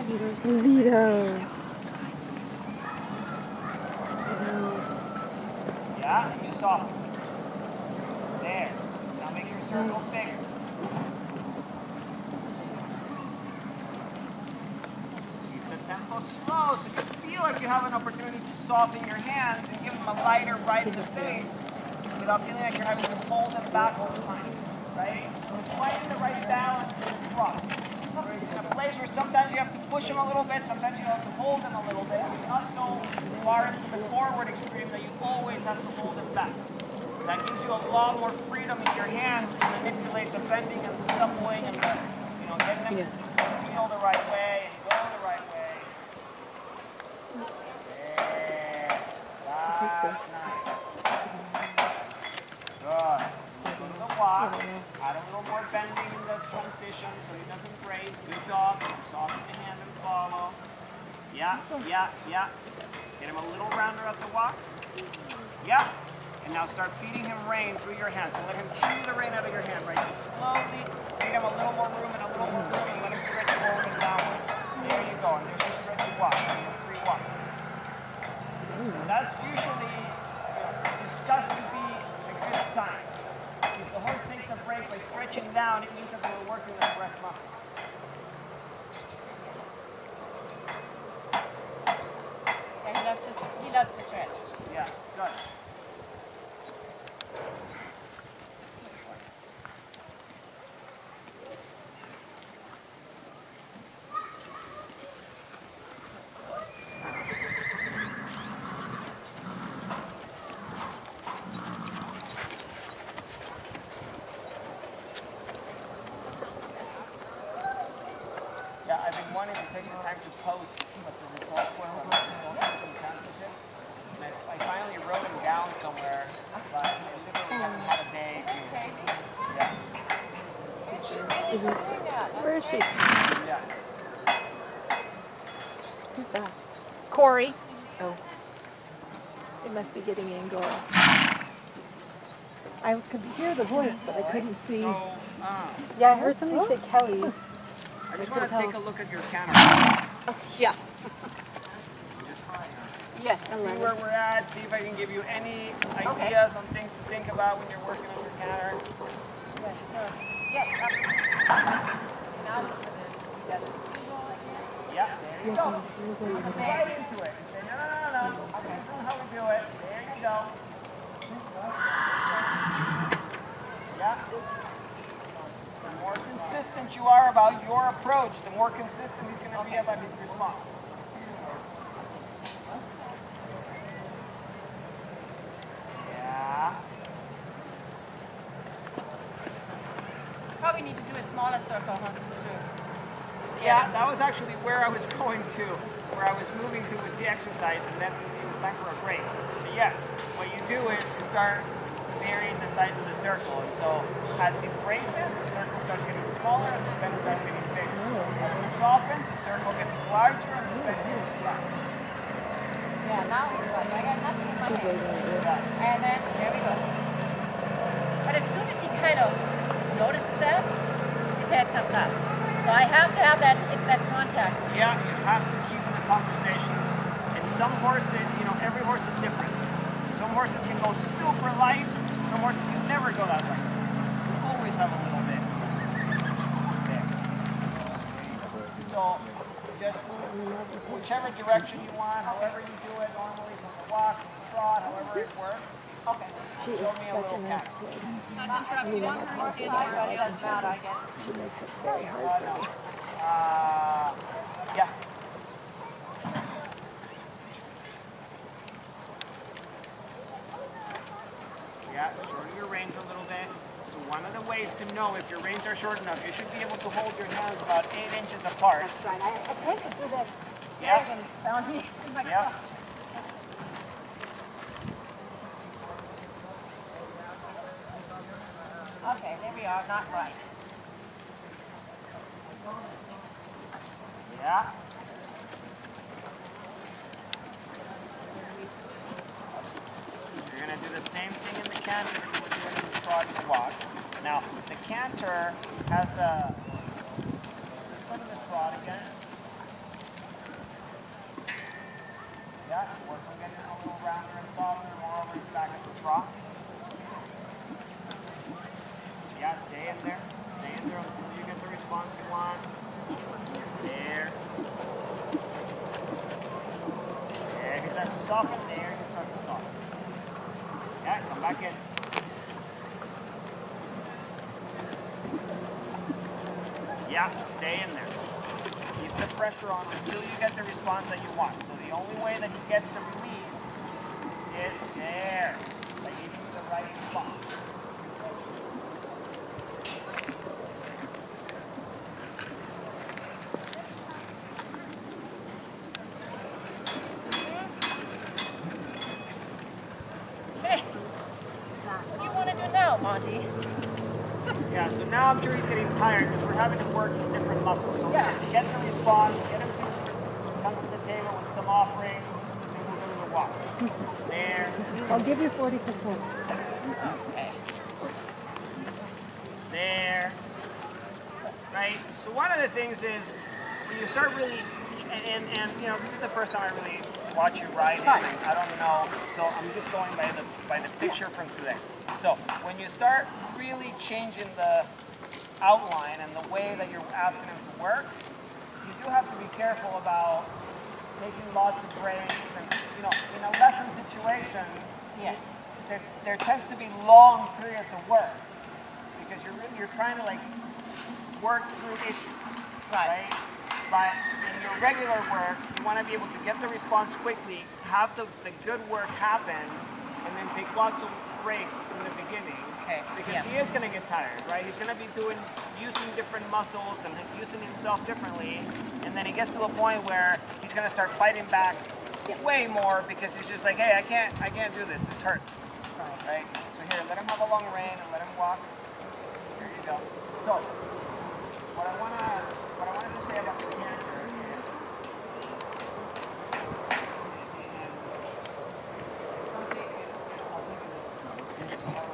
Vito. Yeah, and you soften. There. Now make your circle bigger. Keep the tempo slow so you feel like you have an opportunity to soften your hands and give them a lighter right in the face without feeling like you're having to hold them back all the time. Right? Finding the right balance in the trot. Whereas in a place where sometimes you have to push them a little bit, sometimes you have to hold them a little bit, not so far into the forward extreme that you always have to hold them back. That gives you a lot more freedom in your hands to manipulate the bending and the stumbling and the, getting them to feel the right way and go the right way. There. That's nice. Good. Go to the walk. Add a little more bending in the transition so he doesn't brace. Good job. Soften the hand and follow. Yeah. Get him a little rounder at the walk. Yeah. And now start feeding him rein through your hand. So let him chew the rein out of your hand, right? Just slowly feed him a little more room and a little more room and let him stretch forward and downward. There you go. And there's your stretchy walk. Your free walk. And that's usually discussed to be a good sign. If the horse takes a break by stretching down, it means that we're working the correct muscle. Yeah, he loves to stretch. Yeah, good. I've been wanting to take the time to post what the results were on the championship. And I finally wrote them down somewhere, but I literally haven't had a day to. Yeah. Where is she? Yeah. Who's that? Corey. Oh. It must be getting Angora. I could hear the voice, but I couldn't see. So, Yeah, I heard somebody say Kelly. I just want to take a look at your camera. Yeah. Yes. See where we're at, see if I can give you any ideas on things to think about when you're working on your canter. Yeah, there you go. Right into it. And say, no. Okay, this is how we do it. There you go. Yeah. The more consistent you are about your approach, the more consistent he's going to be about his response. Yeah. Probably need to do a smaller circle, huh? Yeah, that was actually where I was going to, where I was moving to with the exercise, and then it was time for a break. So yes, what you do is you start varying the size of the circle, and so as he braces, the circle starts getting smaller, and the bend starts getting bigger. As he softens, the circle gets larger, and the bend gets less. Yeah, now it's like I got nothing in my hand. And then there we go. But as soon as he kind of notices that, his head comes up. So I have to have that, it's that contact. Yeah, you have to keep in the conversation. And some horses, every horse is different. Some horses can go super light. Some horses you never go that light. You always have a little bit. Okay. So just whichever direction you want, however you do it, normally from the walk, from the trot, however it works. Okay. She is Show me a such little an canter. athlete. You want to horse side, but it doesn't matter, I guess. She makes it very hard for me. Yeah. Yeah, shorten your reins a little bit. So one of the ways to know if your reins are short enough, you should be able to hold your hands about 8 inches apart. That's right. I tend to do that. Yeah. Down here. Yeah. Okay, there we are, not right. Yeah. You're going to do the same thing in the canter that you were doing in the trot and walk. Now, the canter has a... Go to the trot again. softer and softer, more over his back at the trot. Yeah, stay in there. Stay in there until you get the response you want. There. There, he starts to soften. There, he starts to soften. Yeah, come back in. Yeah, stay in there. Keep the pressure on until you get the response that you want. So the only way that he gets the release is there, by giving you the right spot. Hey, what do you want to do now, Monty? Yeah, so now I'm sure he's getting tired because we're having him work some different muscles. So Yeah. just get the response, get him to come to the table with some offering, and we'll go to the walk. There. I'll give you 40%. Okay. There. Right? So one of the things is when you start really, and you know, this is the first time I really watch you ride him, and I don't know, so I'm just going by the picture from today. So when you start really changing the outline and the way that you're asking him to work, you do have to be careful about taking lots of breaks, and you know, in a lesson situation, Yes. there tends to be long periods of work because you're trying to like work through issues, right? But in your regular work, you want to be able to get the response quickly, have the good work happen, and then take lots of breaks in the beginning. Okay. Because Yeah. he is going to get tired, right? He's going to be using different muscles and using himself differently, and then he gets to a point where he's going to start fighting back way more because he's just like, hey, I can't do this. This hurts, right? So here, let him have a long rein and let him walk. There you go. So, what I want to say about the canter is, and something is, I'll take this.